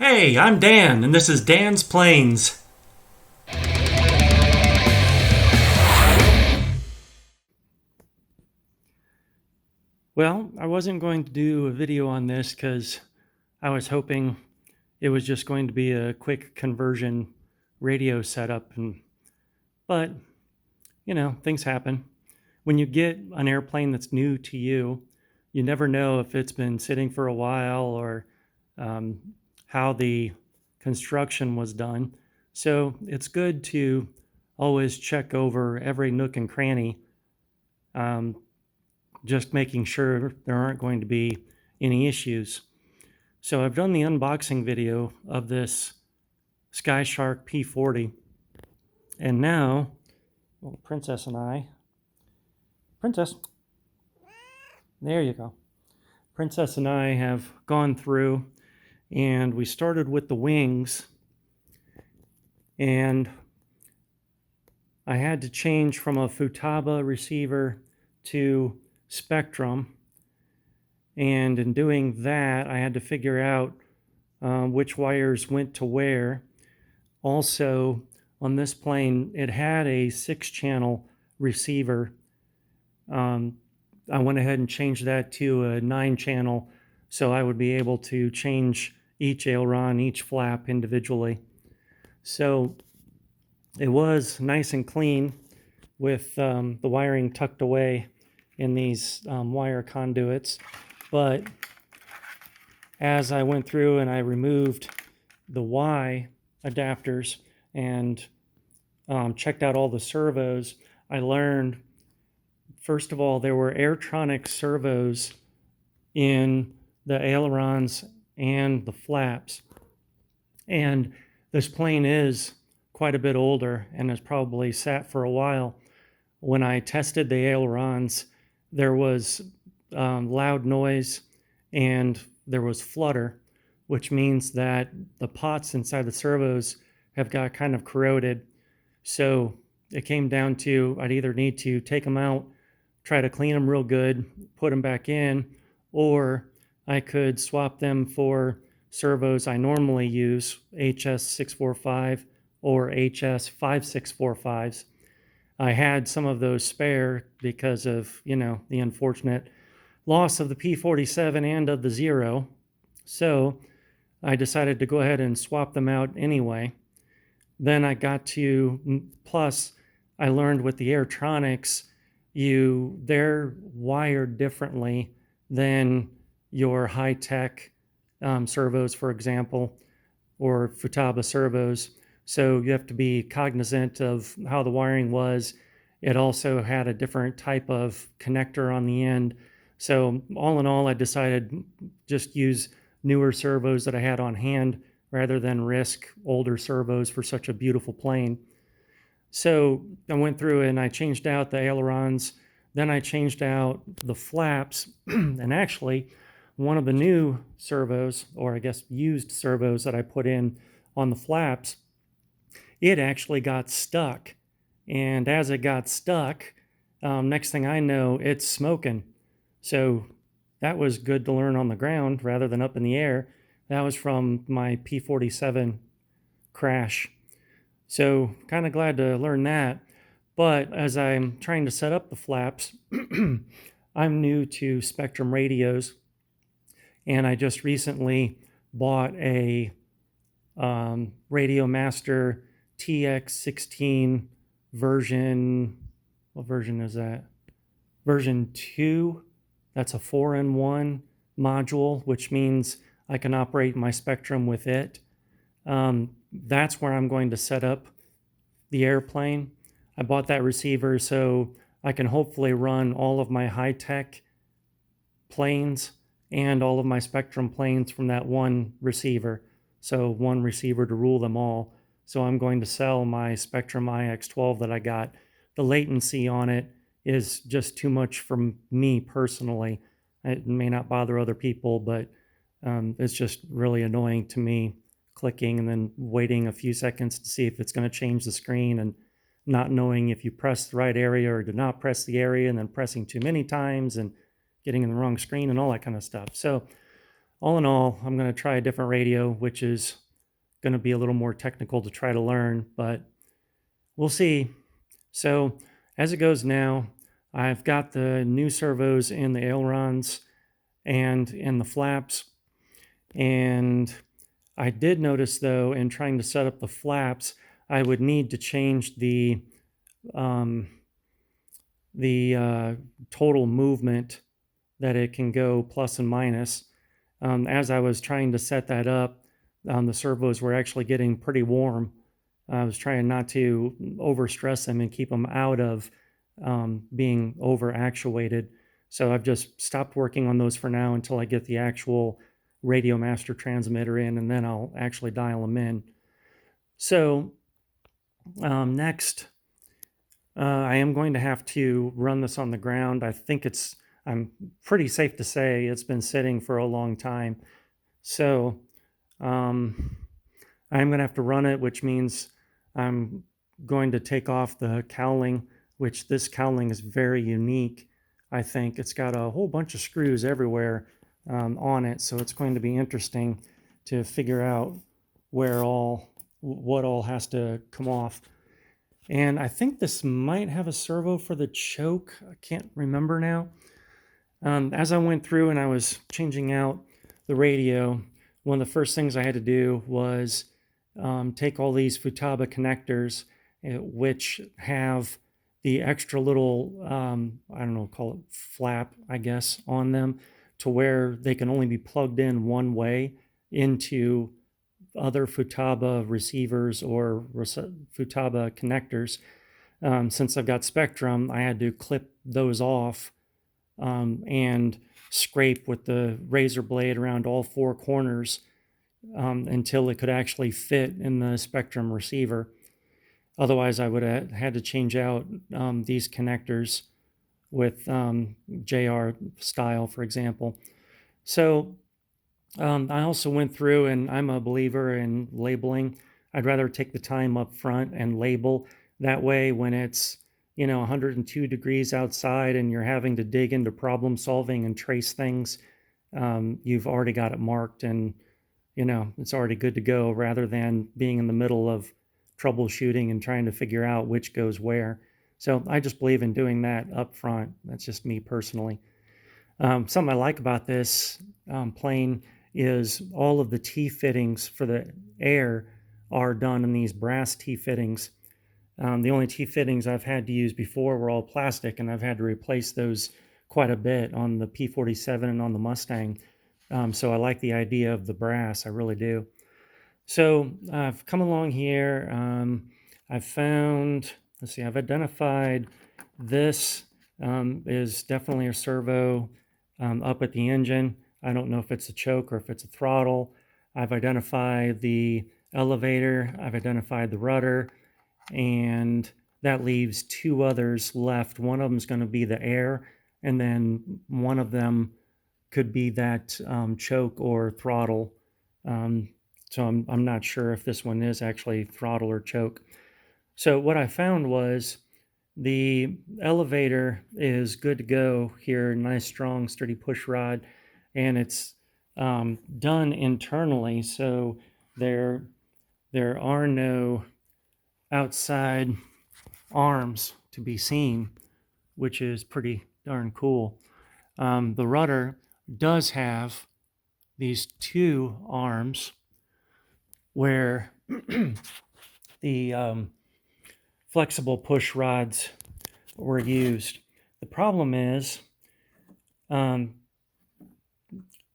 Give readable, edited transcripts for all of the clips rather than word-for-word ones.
Hey, I'm Dan, and this is Dan's Planes. Well, I wasn't going to do a video on this because I was hoping it was just going to be a quick conversion radio setup, but things happen. When you get an airplane that's new to you, you never know if it's been sitting for a while or um, how the construction was done. So it's good to always check over every nook and cranny, um, just making sure there aren't going to be any issues. So I've done the unboxing video of this SkyShark P-40, and now, well, Princess, there you go. Princess and I have gone through, and we started with the wings, and I had to change from a Futaba receiver to Spectrum, and in doing that I had to figure out which wires went to where. Also, on this plane it had a 6-channel receiver. I went ahead and changed that to a 9-channel so I would be able to change each aileron, each flap individually. So it was nice and clean with the wiring tucked away in these wire conduits. But as I went through and I removed the Y adapters and checked out all the servos, I learned, first of all, there were Airtronic servos in the ailerons and the flaps. And this plane is quite a bit older and has probably sat for a while. When I tested the ailerons, there was loud noise and there was flutter, which means that the pots inside the servos have got kind of corroded. So it came down to I'd either need to take them out, try to clean them real good, put them back in, or I could swap them for servos I normally use, HS645 or HS5645s. I had some of those spare because of, the unfortunate loss of the P-47 and of the Zero. So I decided to go ahead and swap them out anyway. Then I got to, plus I learned with the Airtronics, they're wired differently than your high-tech servos, for example, or Futaba servos. So you have to be cognizant of how the wiring was. It also had a different type of connector on the end. So all in all, I decided just use newer servos that I had on hand rather than risk older servos for such a beautiful plane. So I went through and I changed out the ailerons, then I changed out the flaps, and actually one of the new servos, or I guess used servos that I put in on the flaps, it actually got stuck. And as it got stuck, next thing I know, it's smoking. So that was good to learn on the ground rather than up in the air. That was from my P-47 crash. So kind of glad to learn that. But as I'm trying to set up the flaps, I'm new to Spectrum radios, and I just recently bought a Radio Master TX16 version. What version is that? Version 2. That's a 4-in-1 module, which means I can operate my Spectrum with it. That's where I'm going to set up the airplane. I bought that receiver so I can hopefully run all of my high-tech planes and all of my Spectrum planes from that one receiver. So one receiver to rule them all. So I'm going to sell my Spectrum IX12 that I got. The latency on it is just too much for me personally. It may not bother other people, but it's just really annoying to me, clicking and then waiting a few seconds to see if it's going to change the screen and not knowing if you press the right area or did not press the area, and then pressing too many times and getting in the wrong screen and all that kind of stuff. So all in all, I'm going to try a different radio, which is going to be a little more technical to try to learn, but we'll see. So as it goes now, I've got the new servos in the ailerons and in the flaps. And I did notice, though, in trying to set up the flaps, I would need to change the um, total movement that it can go plus and minus. As I was trying to set that up, the servos were actually getting pretty warm. I was trying not to overstress them and keep them out of being over actuated. So I've just stopped working on those for now until I get the actual radio master transmitter in, and then I'll actually dial them in. So next, I am going to have to run this on the ground. I'm pretty safe to say it's been sitting for a long time. So I'm going to have to run it, which means I'm going to take off the cowling, which this cowling is very unique. I think it's got a whole bunch of screws everywhere on it. So it's going to be interesting to figure out what all has to come off. And I think this might have a servo for the choke. I can't remember now. As I went through and I was changing out the radio, one of the first things I had to do was take all these Futaba connectors, which have the extra little, I don't know, call it flap, I guess, on them, to where they can only be plugged in one way into other Futaba receivers or Futaba connectors. Since I've got Spectrum, I had to clip those off and scrape with the razor blade around all four corners until it could actually fit in the Spectrum receiver. Otherwise, I would have had to change out these connectors with JR style, for example. So I also went through, and I'm a believer in labeling. I'd rather take the time up front and label. That way, when it's 102 degrees outside and you're having to dig into problem solving and trace things, you've already got it marked and it's already good to go, rather than being in the middle of troubleshooting and trying to figure out which goes where. So I just believe in doing that up front. That's just me personally. Something I like about this plane is all of the T-fittings for the air are done in these brass T-fittings. The only T-fittings I've had to use before were all plastic, and I've had to replace those quite a bit on the P-47 and on the Mustang. So I like the idea of the brass, I really do. So I've come along here. I've found, I've identified this is definitely a servo up at the engine. I don't know if it's a choke or if it's a throttle. I've identified the elevator. I've identified the rudder. And that leaves two others left. One of them is going to be the air, and then one of them could be that choke or throttle. So I'm not sure if this one is actually throttle or choke. So what I found was the elevator is good to go here, nice, strong, sturdy push rod, and it's done internally, so there are no outside arms to be seen, which is pretty darn cool. The rudder does have these two arms where the flexible push rods were used. The problem is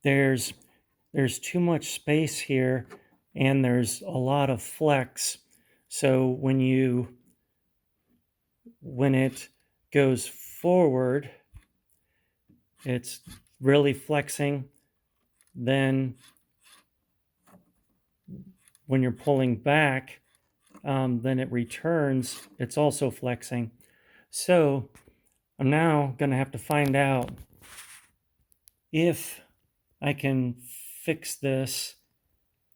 there's too much space here, and there's a lot of flex. So when it goes forward, it's really flexing. Then when you're pulling back, then it returns, it's also flexing. So I'm now going to have to find out if I can fix this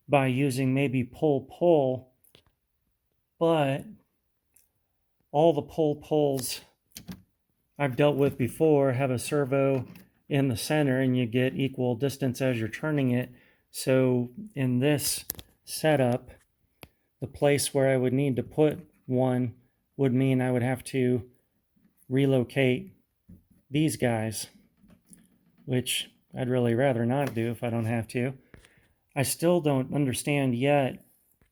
by using maybe pull, but all the pull-pulls I've dealt with before have a servo in the center and you get equal distance as you're turning it. So in this setup, the place where I would need to put one would mean I would have to relocate these guys, which I'd really rather not do if I don't have to. I still don't understand yet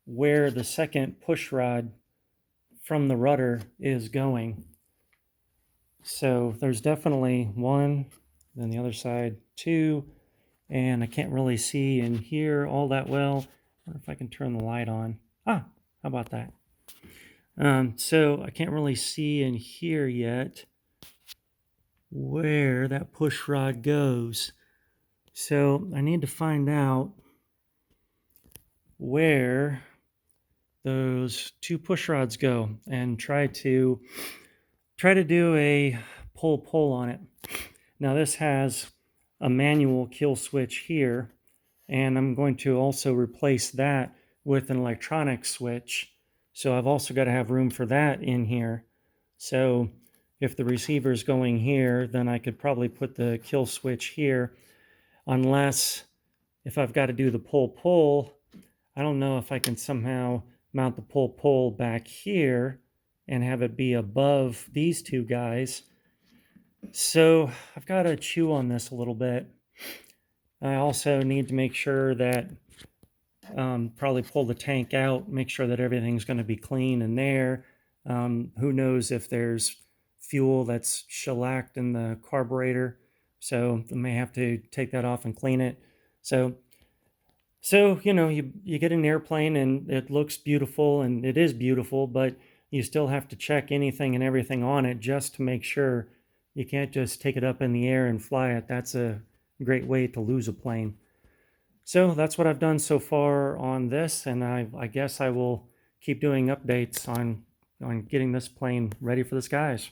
where the second push rod from the rudder is going. So there's definitely one, then the other side two, and I can't really see in here all that well. I wonder if I can turn the light on. Ah, how about that? So I can't really see in here yet where that push rod goes. So I need to find out where those two push rods go and try to do a pull on it. Now this has a manual kill switch here, and I'm going to also replace that with an electronic switch. So I've also got to have room for that in here. So if the receiver is going here, then I could probably put the kill switch here, unless if I've got to do the pull, I don't know if I can somehow mount the pull back here and have it be above these two guys. So I've got to chew on this a little bit. I also need to make sure that probably pull the tank out, make sure that everything's going to be clean in there. Who knows if there's fuel that's shellacked in the carburetor, so I may have to take that off and clean it. So you know, you get an airplane and it looks beautiful, and it is beautiful, but you still have to check anything and everything on it just to make sure. You can't just take it up in the air and fly it. That's a great way to lose a plane. So that's what I've done so far on this, and I guess I will keep doing updates on getting this plane ready for the skies.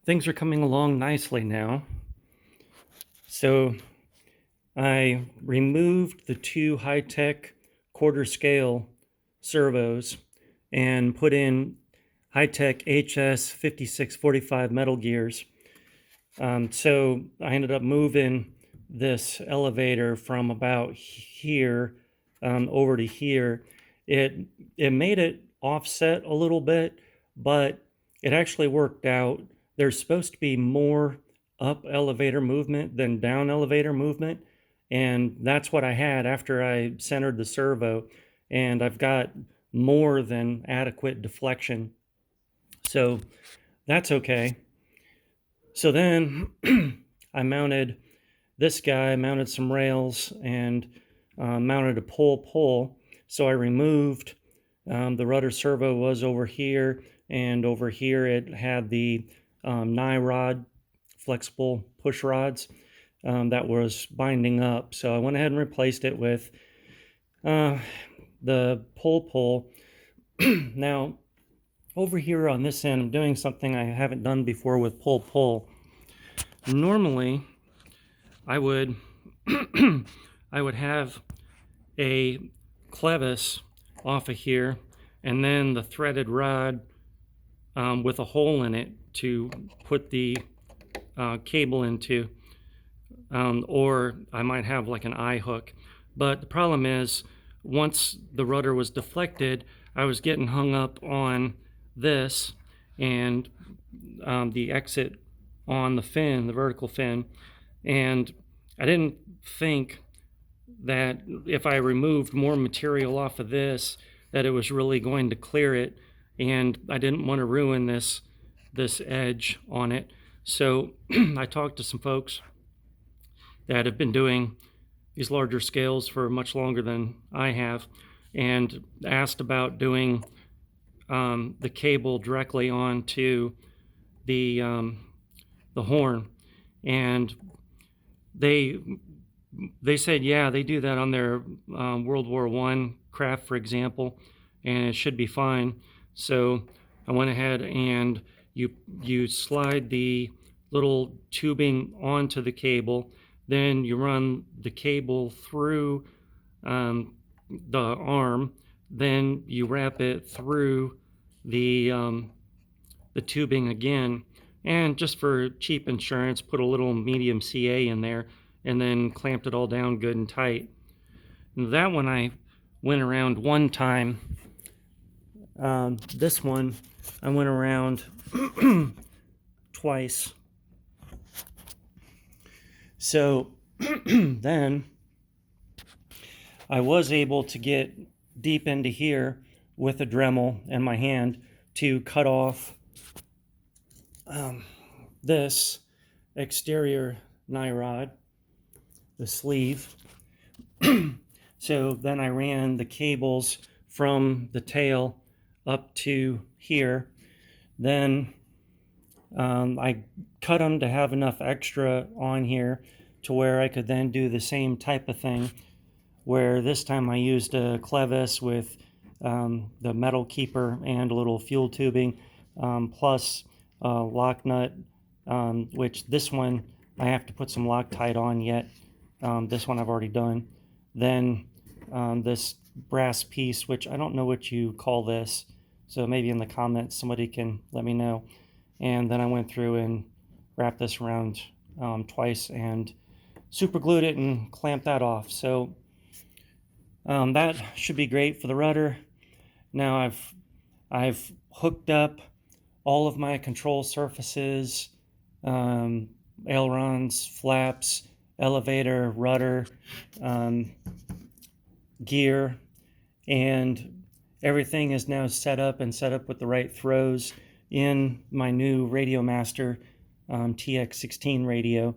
Things are coming along nicely now. So I removed the two high-tech quarter scale servos and put in high-tech HS 5645 metal gears. So I ended up moving this elevator from about here over to here. It made it offset a little bit, but it actually worked out. There's supposed to be more up elevator movement than down elevator movement, and that's what I had after I centered the servo, and I've got more than adequate deflection, so that's okay. So then I mounted this guy, mounted some rails, and mounted a pull. So I removed the rudder servo was over here, and over here it had the nye rod, flexible push rods that was binding up. So I went ahead and replaced it with the pull. Now, over here on this end, I'm doing something I haven't done before with pull. Normally, I would I would have a clevis off of here, and then the threaded rod with a hole in it to put the cable into, or I might have like an eye hook. But the problem is, once the rudder was deflected, I was getting hung up on this and the exit on the fin, the vertical fin, and I didn't think that if I removed more material off of this, that it was really going to clear it, and I didn't want to ruin this edge on it. So I talked to some folks that have been doing these larger scales for much longer than I have, and asked about doing the cable directly onto the horn, and they said, yeah, they do that on their World War I craft, for example, and it should be fine. So I went ahead and you slide the little tubing onto the cable, then you run the cable through the arm, then you wrap it through the tubing again, and just for cheap insurance, put a little medium CA in there, and then clamped it all down good and tight. And that one I went around one time. This one I went around twice. So then I was able to get deep into here with a Dremel in my hand to cut off this exterior nye rod, the sleeve. So then I ran the cables from the tail up to here. Then I cut them to have enough extra on here to where I could then do the same type of thing, where this time I used a clevis with the metal keeper and a little fuel tubing, plus lock nut, which this one I have to put some Loctite on yet. This one I've already done. Then this brass piece, which I don't know what you call this, so maybe in the comments somebody can let me know. And then I went through and wrapped this around twice and super glued it and clamped that off. So that should be great for the rudder. Now I've hooked up all of my control surfaces, ailerons, flaps, elevator, rudder, gear, and everything is now set up with the right throws in my new Radiomaster TX16 radio.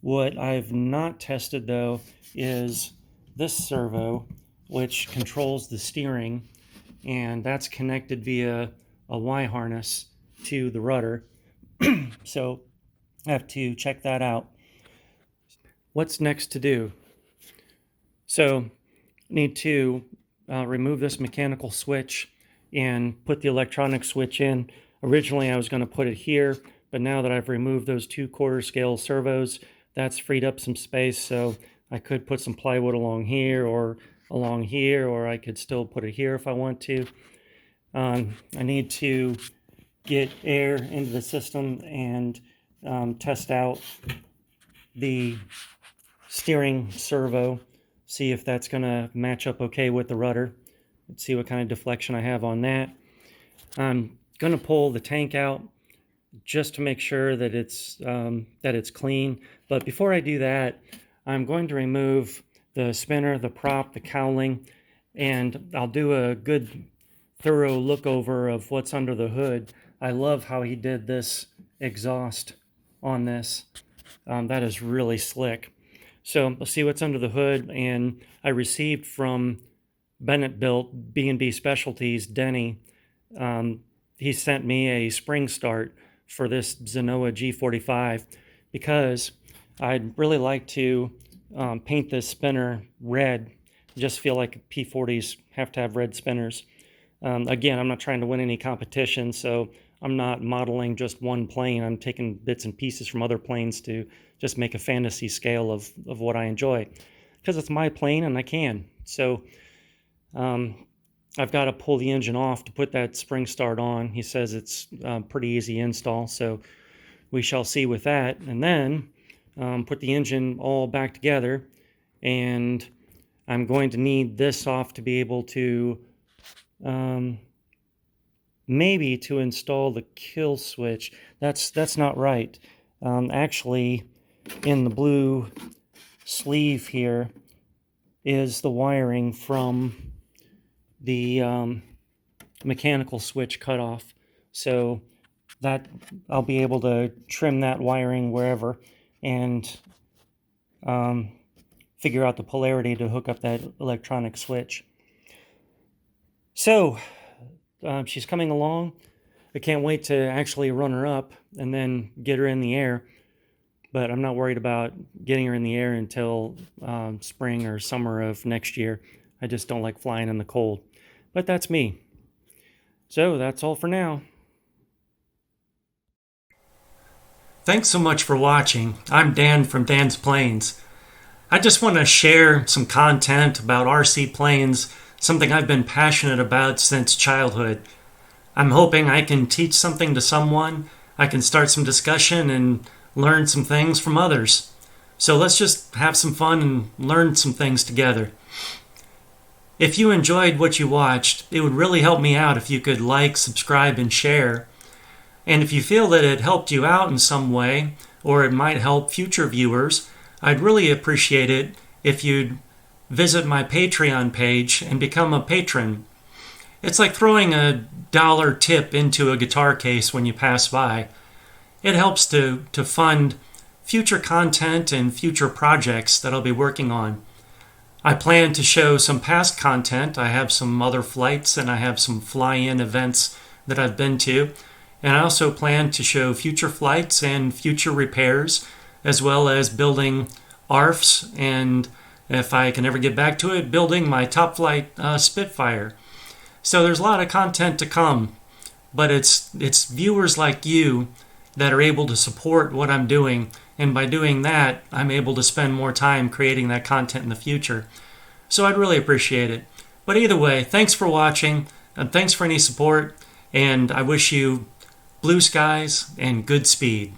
What I've not tested though is this servo, which controls the steering, and that's connected via a Y harness to the rudder. So I have to check that out. What's next to do? So I need to remove this mechanical switch and put the electronic switch in. Originally I was going to put it here, but now that I've removed those 2/4 scale servos, that's freed up some space, so I could put some plywood along here, or I could still put it here if I want to. I need to get air into the system and test out the steering servo, see if that's going to match up okay with the rudder. Let's see what kind of deflection I have on that. I'm going to pull the tank out just to make sure that it's clean. But before I do that, I'm going to remove the spinner, the prop, the cowling, and I'll do a good thorough look over of what's under the hood. I love how he did this exhaust on this. That is really slick. So let's see what's under the hood. And I received from Bennett Built B&B Specialties, Denny, he sent me a spring start for this Zenoa G45 because I'd really like to paint this spinner red. I just feel like P40s have to have red spinners. Again, I'm not trying to win any competition, so I'm not modeling just one plane. I'm taking bits and pieces from other planes to just make a fantasy scale of what I enjoy. Because it's my plane and I can. So I've got to pull the engine off to put that spring start on. He says it's pretty easy install, so we shall see with that. And then put the engine all back together, and I'm going to need this off to be able to maybe to install the kill switch. That's not right. Actually, in the blue sleeve here is the wiring from the mechanical switch cutoff. So that I'll be able to trim that wiring wherever and figure out the polarity to hook up that electronic switch. So she's coming along. I can't wait to actually run her up and then get her in the air. But I'm not worried about getting her in the air until spring or summer of next year. I just don't like flying in the cold. But that's me. So that's all for now. Thanks so much for watching. I'm Dan from Dan's Planes. I just want to share some content about RC planes, something I've been passionate about since childhood. I'm hoping I can teach something to someone, I can start some discussion and learn some things from others. So let's just have some fun and learn some things together. If you enjoyed what you watched, it would really help me out if you could like, subscribe, and share. And if you feel that it helped you out in some way, or it might help future viewers, I'd really appreciate it if you'd visit my Patreon page and become a patron. It's like throwing a dollar tip into a guitar case when you pass by. It helps to fund future content and future projects that I'll be working on. I plan to show some past content. I have some other flights and I have some fly-in events that I've been to. And I also plan to show future flights and future repairs, as well as building ARFs, and if I can ever get back to it, building my top flight Spitfire. So there's a lot of content to come, but it's viewers like you that are able to support what I'm doing, and by doing that, I'm able to spend more time creating that content in the future. So I'd really appreciate it. But either way, thanks for watching, and thanks for any support, and I wish you blue skies and good speed.